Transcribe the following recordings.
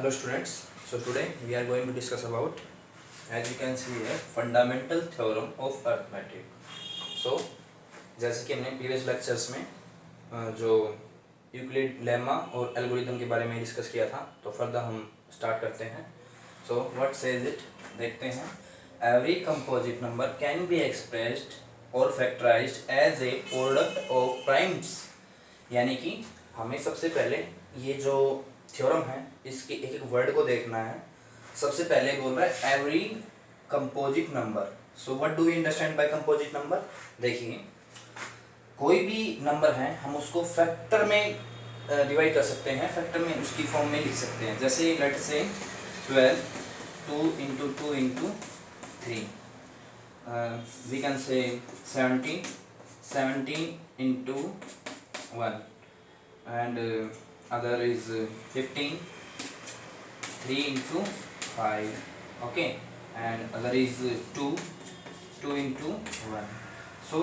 Hello students, so today we are going to discuss about, as you can see here, fundamental theorem of arithmetic. So जैसे कि हमने previous lectures में जो Euclid lemma और algorithm के बारे में डिस्कस किया था, तो फर्दर हम स्टार्ट करते हैं. सो व्हाट सेज इट, देखते हैं. Every composite number can be expressed और factorized as a product of primes. यानी कि हमें सबसे पहले ये जो थ्योरम है इसके एक एक वर्ड को देखना है. सबसे पहले बोल रहा है every composite number. So what do we understand by composite number. देखिए, कोई भी नंबर है हम उसको फैक्टर में डिवाइड कर सकते हैं, फैक्टर में उसकी फॉर्म में लिख सकते हैं. जैसे लेट से 12 2 into 2 into 3, we can say 17 into 1, and other is 15 3 into 5, okay, and other is 2 into 1. So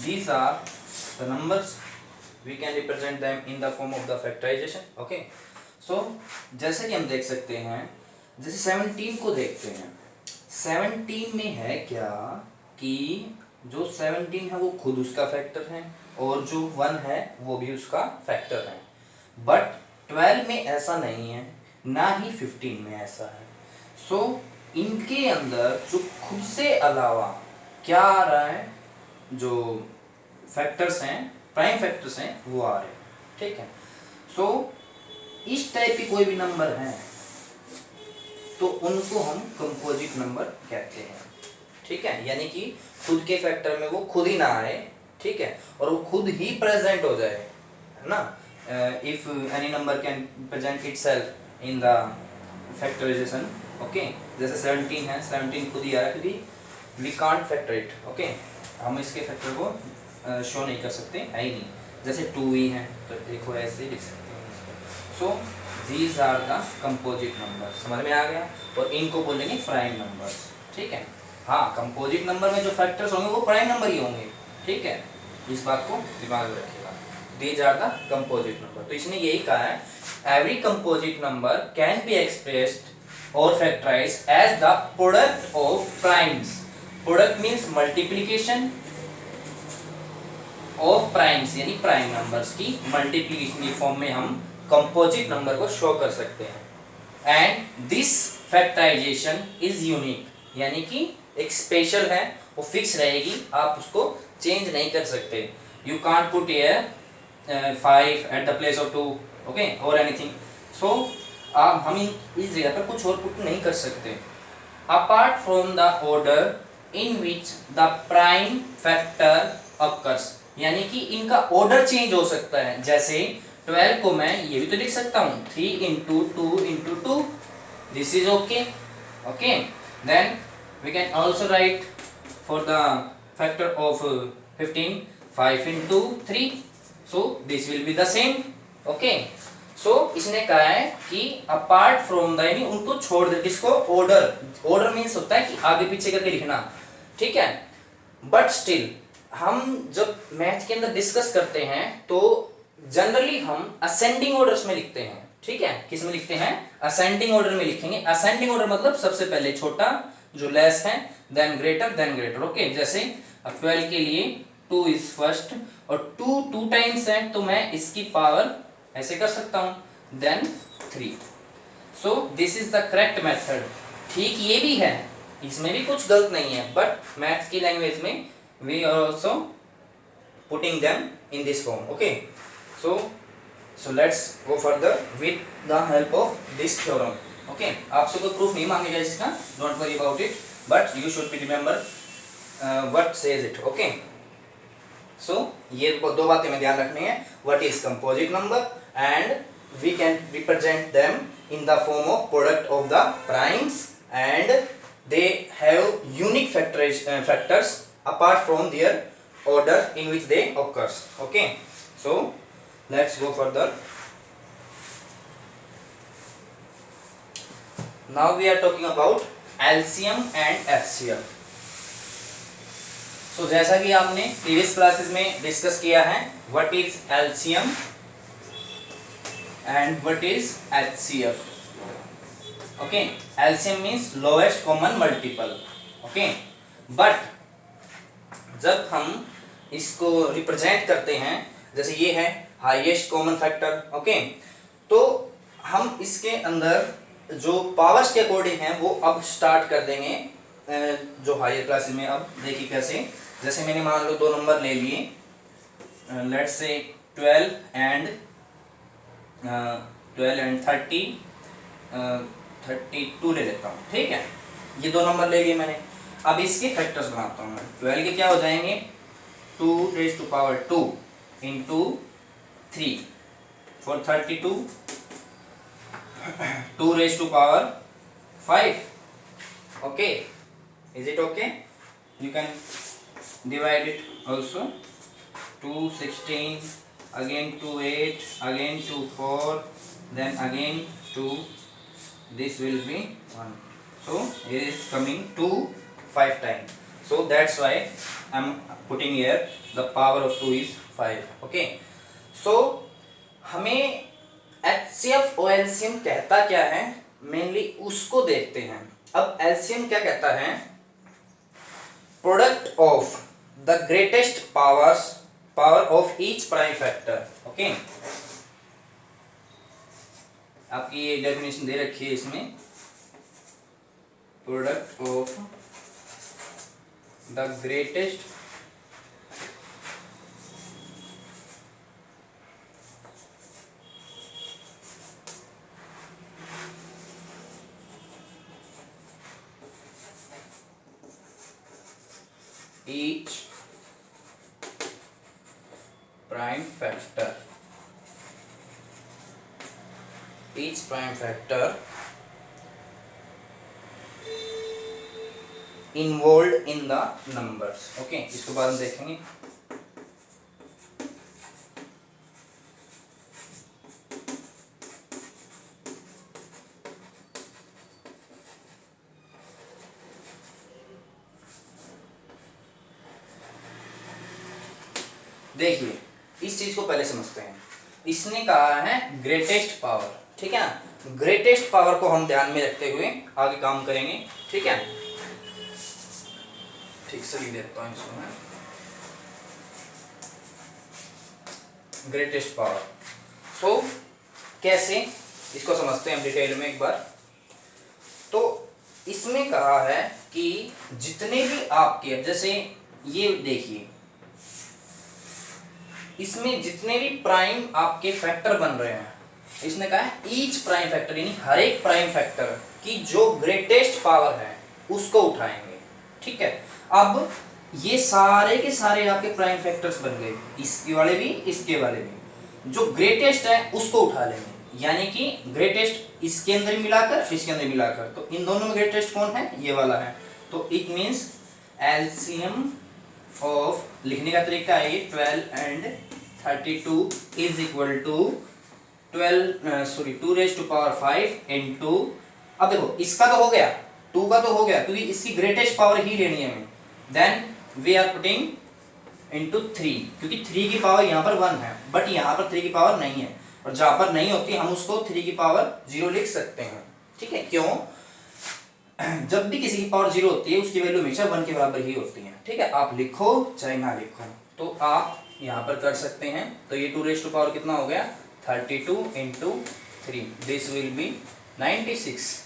these are the numbers, we can represent them in the form of the factorization. Okay, so जैसे कि हम देख सकते हैं, जैसे 17 को देखते हैं. 17 में है क्या कि जो 17 है वो खुद उसका फैक्टर है और जो 1 है वो भी उसका फैक्टर है. बट 12 में ऐसा नहीं है, ना ही 15 में ऐसा है. सो इनके अंदर जो खुद से अलावा क्या आ रहा है, जो फैक्टर्स हैं, प्राइम फैक्टर्स हैं, वो आ रहे हैं. ठीक है. सो इस टाइप की कोई भी नंबर है तो उनको हम कंपोजिट नंबर कहते हैं. ठीक है. यानी कि खुद के फैक्टर में वो खुद ही ना आए, ठीक है, और वो खुद ही प्रेजेंट हो जाए, है ना. If any number can present itself in the factorization. Okay, जैसे 17 है, 17 खुद ही आ रहा है क्योंकि we can't factor it. Okay, हम इसके फैक्टर को शो नहीं कर सकते, है ही नहीं. जैसे 2 ही है तो देखो ऐसे ही लिख सकते हैं. So these are the composite number. समझ में आ गया. और इनको बोलेंगे प्राइम नंबर्स. ठीक है. हाँ, कंपोजिट नंबर में जो फैक्टर्स होंगे वो प्राइम नंबर ही होंगे. ठीक है, इस बात को दिमाग में रखिएगा. These are the composite number. तो इसने यही कहा है, every composite number can be expressed और factorized as the product of primes. Product means multiplication of primes, यानी प्राइम नंबर्स की मल्टीप्लिकेशन की फॉर्म में हम कंपोजिट नंबर को शो कर सकते हैं. And this factorization is unique, यानी कि एक स्पेशल है, वो फिक्स रहेगी, आप उसको चेंज नहीं कर सकते. You can't put here 5 at the place of 2, okay, और एनीथिंग. सो आप हम इस जगह पर कुछ और पुट नहीं कर सकते. Apart from the order in which the prime factor occurs, यानी कि इनका ऑर्डर चेंज हो सकता है. जैसे 12 को मैं ये भी तो लिख सकता हूँ 3 into 2 into 2. This is okay. Okay, then we can also write for the factor of 15 5 into 3. So this will be the same. Okay, so इसने कहा है कि apart from the, यानी उनको छोड़ दे. किसको? order means होता है कि आगे पीछे करके लिखना. ठीक है. but still हम जब मैथ के अंदर डिस्कस करते हैं तो जनरली हम असेंडिंग ऑर्डर्स में लिखते हैं. ठीक है. किस में लिखते हैं? असेंडिंग ऑर्डर में लिखेंगे. असेंडिंग ऑर्डर मतलब सबसे पहले छोटा, जो लेस है, देन ग्रेटर. ओके, जैसे अब 12 के लिए 2 इज फर्स्ट और 2 टाइम्स है तो मैं इसकी पावर ऐसे कर सकता हूं, then 3. So this is the correct method. ठीक, ये भी है, इसमें भी कुछ गलत नहीं है, बट मैथ्स की लैंग्वेज में we are also putting them in this form. Okay, so let's go further with the help of this theorem. Okay, आपसे कोई प्रूफ नहीं मांगेगा इसका, don't worry about it, but you should be remember what says it. Okay, so ये दो बातें में ध्यान रखनी है. What is composite number and we can represent them in the form of product of the primes and they have unique factors apart from their order in which they occurs. Okay, so let's go further. Now we are talking about LCM and FCF. So जैसा कि आपने previous classes में discuss किया है, what is LCM and what is HCF. Okay, LCM means lowest common multiple. Okay, but जब हम इसको represent करते हैं, जैसे ये है हाईएस्ट कॉमन फैक्टर, ओके, तो हम इसके अंदर जो पावर्स के अकॉर्डिंग हैं वो अब स्टार्ट कर देंगे जो हायर क्लासेस में। अब देखिए कैसे, जैसे मैंने मान लो दो नंबर ले लिए, लेट्स से 12 एंड 32 ले लेता हूँ, ठीक है, ये दो नंबर ले लिए मैंने। अब इसके फैक्टर्स बनाता हूँ मैं। 12 के क्या हो जाएंगे, 2 into 3 for 32, 2 5, okay, is it okay? You can divide it also, 2 16, again 2 8, again 2 4, then again 2, this will be 1, so it is coming 2 5 times, so that's why I'm putting here the power of 2 is 5, okay. So हमें HCF और LCM कहता क्या है, mainly उसको देखते हैं। अब LCM क्या कहता है, product of the greatest power of each prime factor, okay. आपकी ये डेफिनेशन दे रखी है इसमें, product of the greatest each prime factor involved in the numbers, okay, इसको बाद में देखेंगे। देखिए इस चीज को पहले समझते हैं। इसने कहा है ग्रेटेस्ट पावर, ठीक है ना। ग्रेटेस्ट पावर को हम ध्यान में रखते हुए आगे काम करेंगे, ठीक है। ठीक से लिख देता हूं इसको मैं, ग्रेटेस्ट पावर। सो कैसे, इसको समझते हैं हम डिटेल में एक बार। तो इसमें कहा है कि जितने भी आपके, जैसे ये देखिए, इसमें जितने भी प्राइम आपके फैक्टर बन रहे हैं, इसने कहा है ईच प्राइम फैक्टर, यानी हर एक प्राइम फैक्टर की जो ग्रेटेस्ट पावर है उसको उठाएंगे, ठीक है। अब ये सारे के सारे आपके प्राइम फैक्टर्स बन गए, इसके वाले भी इसके वाले भी, जो ग्रेटेस्ट है उसको उठा लेंगे, यानी कि ग्रेटेस्ट इसके अंदर मिलाकर इसके अंदर मिलाकर, तो इन दोनों में ग्रेटेस्ट कौन है, ये वाला है। तो इट मींस एलसीएम ऑफ, लिखने का तरीका है ये, 12 and 32 is equal to 2⁵ into, अब देखो इसका तो हो गया, 2 का तो हो गया, क्योंकि इसकी ग्रेटेस्ट पावर ही लेनी है हमें। Then we are putting into 3, क्योंकि 3 की पावर यहाँ पर 1 है, बट यहाँ पर 3 की पावर नहीं है, और जहाँ पर नहीं होती हम उसको 3 की पावर 0 लिख सकते हैं, ठीक है। क्यों, जब भी किसी की पावर 0 होती है उसकी वैल्यू हमेशा 1 के बराबर ही होती है, ठीक है। आप लिखो चाहे ना लिखो, तो आप यहाँ पर कर सकते हैं। तो ये 2⁵ कितना हो गया, 32 into 3, this will B 96,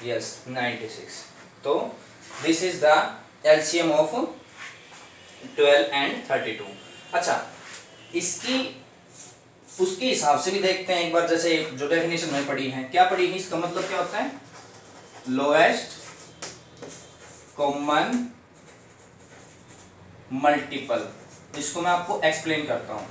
yes 96। तो this is the LCM of 12 and 32। अच्छा, इसकी उसके हिसाब से भी देखते हैं एक बार, जैसे जो डेफिनेशन में पढ़ी है, क्या पढ़ी है, इसका मतलब क्या होता है, लोएस्ट कॉमन मल्टीपल। इसको मैं आपको एक्सप्लेन करता हूं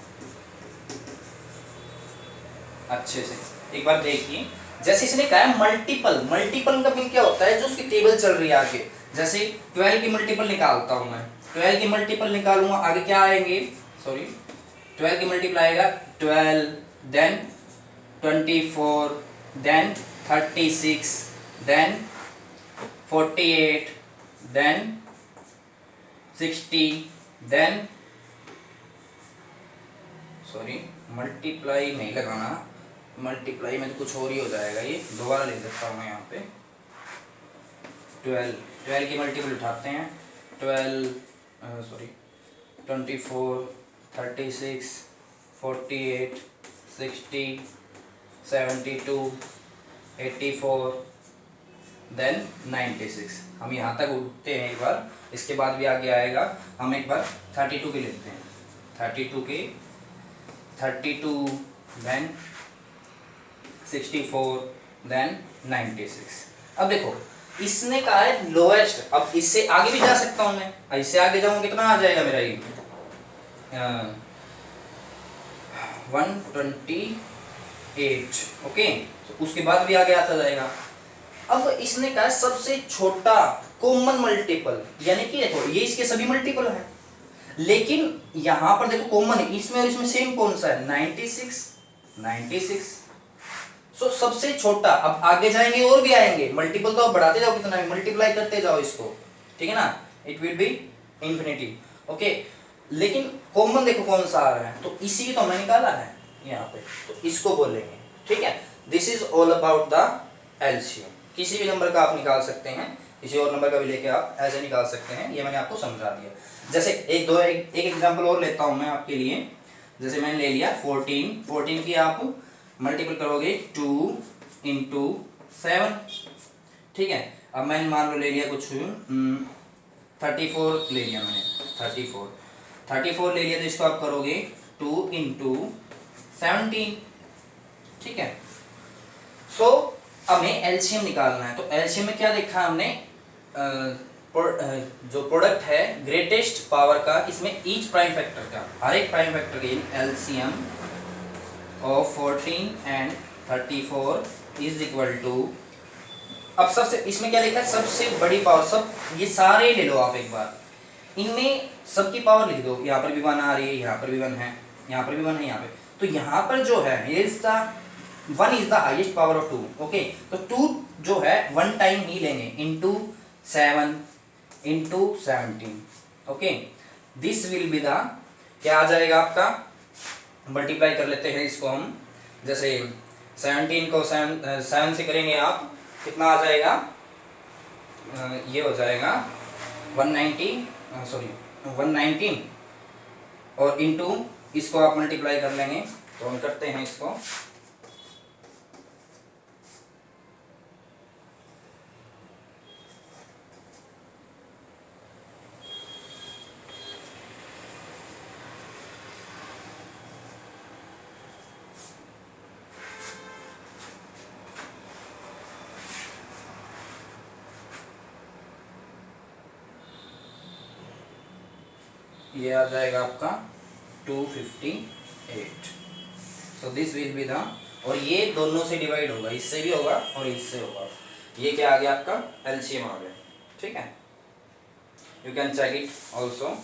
अच्छे से, एक बार देखिए। जैसे इसने कहा है मल्टीपल, मल्टीपल का मीन क्या होता है, जो उसकी टेबल चल रही है आगे, जैसे 12 की मल्टीपल निकालता हूं मैं, 12 की मल्टीपल निकालूंगा, आगे क्या आएंगे, सॉरी 12 की मल्टीपल आएगा 12, then 24, then 36, then 48, then 60, then sorry multiply नहीं लगाना, मल्टीप्लाई में तो कुछ और ही हो जाएगा, ये दोबारा लिख देता हूँ मैं यहाँ पे। 12 की मल्टीपल उठाते हैं, 24, 36, 48, 60, 72, 84, देन 96। हम यहाँ तक उठते हैं एक बार, इसके बाद भी आगे आएगा। हम एक बार 32 के लेते हैं, 32, देन 64, देन 96। अब देखो इसने कहा है लोएस्ट, अब इससे आगे भी जा सकता हूं मैं, इससे आगे जाऊंगा कितना आ जाएगा मेरा ये 128। ओके, तो उसके बाद भी आगे आता जाएगा। अब इसने कहा सबसे छोटा कॉमन मल्टीपल, यानी कि देखो ये इसके सभी मल्टीपल हैं, लेकिन यहां पर देखो कॉमन है इसमें और इसमें सेम कौन सा है 96। सो सबसे छोटा, अब आगे जाएंगे और भी आएंगे मल्टीपल, तो आप बढ़ाते जाओ कितना भी मल्टीप्लाई करते जाओ इसको, ठीक है ना, it will be infinity. Okay, लेकिन कॉमन देखो कौन सा आ रहा है, तो इसी की तो हमने निकाला है यहाँ पे, तो इसको बोलेंगे, ठीक है। This is all about the LCM. किसी भी नंबर का आप निकाल सकते हैं, किसी और नंबर का भी लेके आप ऐसे निकाल सकते हैं, ये मैंने आपको समझा दिया। जैसे एक एग्जांपल और लेता हूं मैं आपके लिए। जैसे मैंने ले लिया 14 की आप मल्टीपल करोगे 2 इंटू 7, ठीक है। अब मैंने मान लो ले लिया कुछ 34 ले लिया मैंने, 34 ले लिया, तो इसको आप करोगे 2 इंटू 17, ठीक है। सो हमें एलसीएम निकालना है, तो एलसीएम में क्या देखा हमने, जो प्रोडक्ट है ग्रेटेस्ट पावर का, इसमें ईच प्राइम फैक्टर का, हर एक प्राइम फैक्टर का LCM of 14 and 34 is equal to, अब सबसे इसमें क्या लिखा है, सबसे बड़ी पावर, सब ये सारे ले लो आप एक बार, इनमें सबकी पावर लिख दो। यहाँ पर भी 1 आ रही है, यहाँ पर भी 1 है, यहाँ पर भी 1 है, यहाँ पे, तो यहाँ पर जो है 1 is the highest power of 2। Okay, तो 2 जो है 1 टाइम ही लेंगे, into 7 into 17। Okay, this will be the, क्या आ जाएगा आपका, मल्टीप्लाई कर लेते हैं इसको हम। जैसे 17 को 7 से करेंगे आप, कितना आ जाएगा, ये हो जाएगा 119, और इंटू इसको आप मल्टीप्लाई कर लेंगे, तो हम करते हैं इसको। ये आ जाएगा आपका 258। So this will be the, और ये दोनों से डिवाइड होगा, इससे भी होगा और इससे होगा, ये क्या आ गया आपका एलसीएम आ गया, ठीक है। You can check it also,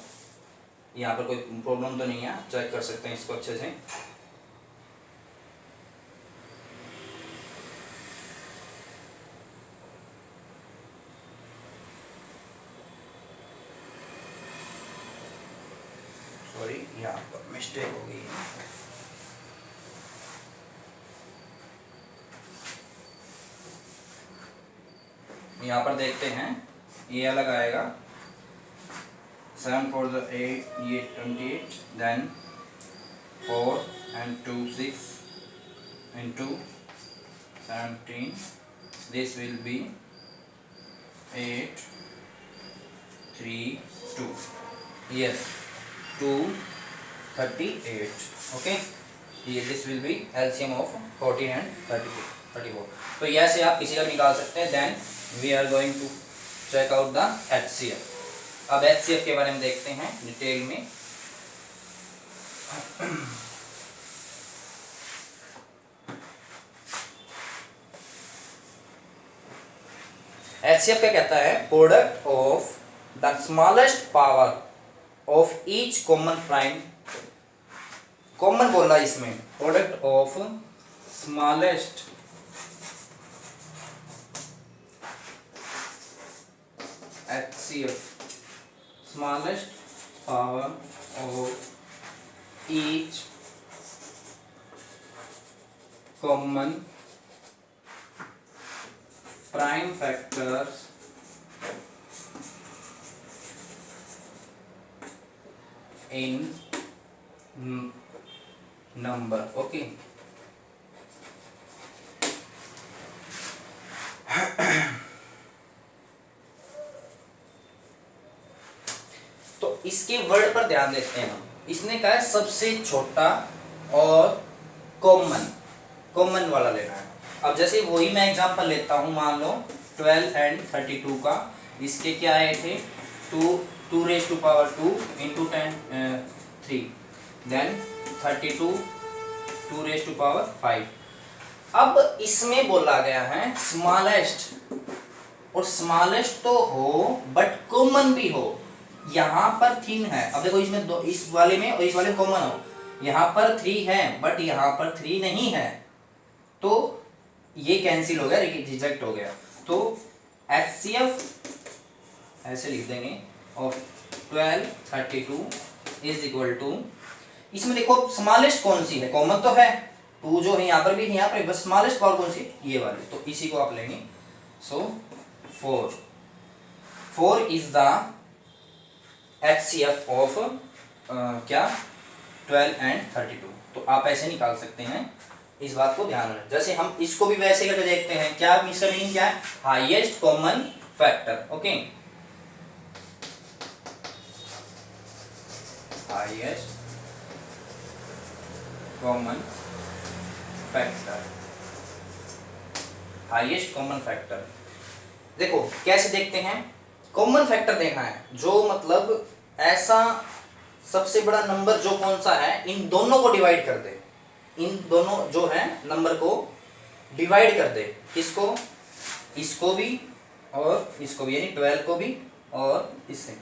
यहाँ पर कोई प्रॉब्लम तो नहीं है, चेक कर सकते हैं इसको अच्छे से। सॉरी, यहाँ पर मिस्टेक हो गई है। यहाँ पर देखते हैं, ये अलग आएगा, 7 4 the 8, ये 28, then 4 and 2 6 into 17, this will be 8 3 2, yes 238। okay, ये this will be LCM of 14 and 34। तो ऐसे आप किसी का निकाल सकते हैं। then we are going to check out the HCF। अब HCF के बारे में देखते हैं डिटेल में। HCF क्या कहता है, product of the smallest power of each common prime, common बोला इसमें, product of smallest HCF, smallest power of each common prime factors in number. Okay, तो इसके वर्ड पर ध्यान देते हैं हम। इसने कहा है सबसे छोटा और कॉमन वाला लेना है। अब जैसे वही मैं एग्जांपल लेता हूं, मान लो 12 एंड 32 का। इसके क्या आए थे, 2 raise to power 2 into 10 3, then 32 2 raise to power 5। अब इसमें बोला गया है स्मॉलेस्ट, और स्मॉलेस्ट तो हो बट कॉमन भी हो। यहाँ पर 3 है, अब देखो इसमें दो, इस वाले में और इस वाले में कॉमन हो। यहाँ पर 3 है बट यहाँ पर 3 नहीं है, तो ये कैंसिल हो गया, रिजेक्ट हो गया। तो HCF ऐसे लिख देंगे ऑफ 12 32 इज इक्वल टू, इसमें देखो स्मॉलेस्ट कौन सी है, कॉमन तो है 2 जो है यहाँ पर भी है, यहाँ पर बस स्मॉलेस्ट पावर कौन सी, ये वाली, तो इसी को आप लेंगे। सो 4 इज द HCF ऑफ क्या 12 एंड 32। तो आप ऐसे निकाल सकते हैं, इस बात को ध्यान रखें। जैसे हम इसको भी वैसे करके देखते हैं, क्या इसका मीनिंग क्या है, highest common factor. Okay, highest common factor, highest common factor. देखो कैसे देखते हैं, कॉमन फैक्टर देखना है, जो मतलब ऐसा सबसे बड़ा नंबर जो कौन सा है, इन दोनों को डिवाइड कर दे, इन दोनों जो है नंबर को डिवाइड कर दे, किसको, इसको भी और इसको भी, यानी 12 को भी और इससे।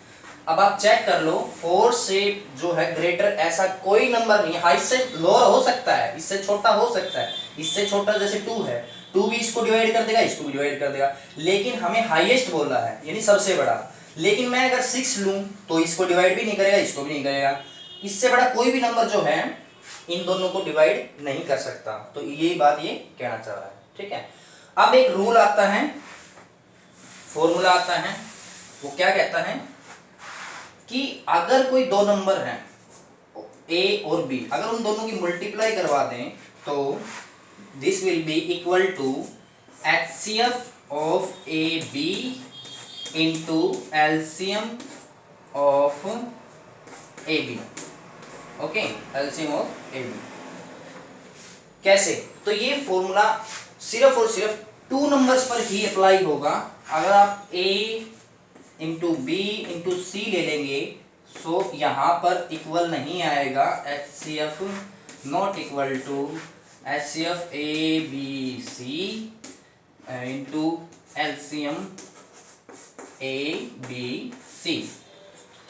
अब आप चेक कर लो, 4 से जो है ग्रेटर ऐसा कोई नंबर नहीं, हाई से लोअर हो सकता है, इससे छोटा हो सकता है, इससे छोटा जैसे 2 है, 2 भी इसको डिवाइड कर देगा, इसको भी डिवाइड कर देगा, लेकिन हमें हाईएस्ट बोला है यानी सबसे बड़ा। लेकिन मैं अगर 6 लूं तो इसको डिवाइड भी नहीं करेगा, इसको भी नहीं करेगा, इससे बड़ा कोई भी नंबर जो है इन दोनों को डिवाइड नहीं कर सकता। तो ये बात ये कहना चाह रहा है, ठीक है। अब एक रूल आता है, फॉर्मूला आता है, वो क्या कहता है कि अगर कोई दो नंबर हैं ए और बी, अगर उन दोनों की मल्टीप्लाई करवा दें तो this will be equal to HCF of A B into LCM of A B. Okay, LCM of A B कैसे, तो ये फॉर्मूला सिर्फ और सिर्फ 2 नंबर्स पर ही अप्लाई होगा। अगर आप A into B into C ले लेंगे सो यहाँ पर इक्वल नहीं आएगा, HCF not equal to HCF A B C into LCM A B C,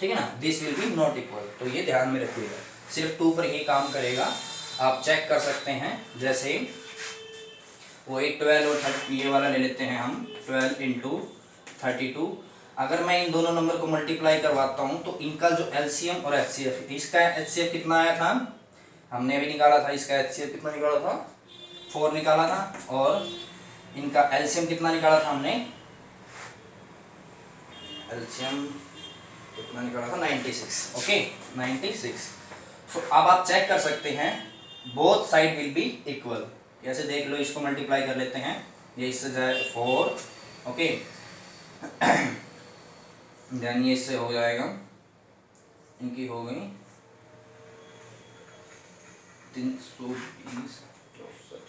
ठीक है ना, this will be not equal. तो ये ध्यान में रखिएगा, सिर्फ 2 पर ही काम करेगा। आप चेक कर सकते हैं, जैसे वो एक 12 और 30 ये वाला ले लेते हैं हम, 12 इंटू 32। अगर मैं इन दोनों नंबर को मल्टीप्लाई करवाता हूँ तो इनका जो एलसीएम और एचसीएफ, इसका एचसीएफ कितना आया था, हमने अभी निकाला था, इसका एचसीएफ कितना निकाला था 4 निकाला था, और इनका एलसीएम कितना निकाला था हमने, एलसीएम कितना निकाला था 96। ओके 96। तो अब आप चेक कर सकते हैं both side will be equal. कैसे देख लो, इसको मल्टीप्लाई कर लेते हैं, ये इससे जाए 4, ओके देन ये इससे हो जाएगा, इनकी हो गई 320 64।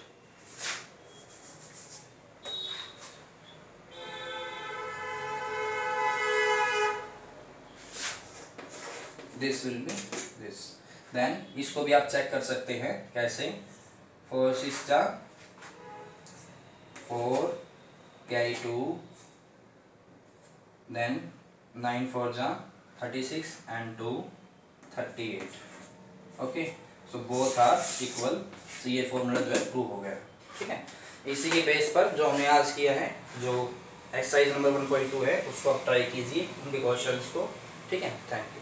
This will be this. Then इसको भी आप चेक कर सकते हैं, कैसे 4 6 जा 4 कैरी 2, देन 9 4 जा 36 and 2 38। Okay, so both are equal. तो ये फॉर्मूला जो है प्रूव हो गया, ठीक है। इसी के बेस पर जो हमने आज किया है, जो एक्सरसाइज नंबर 1.2 है, उसको आप ट्राई कीजिए उनके क्वेश्चंस को, ठीक है। Thank you.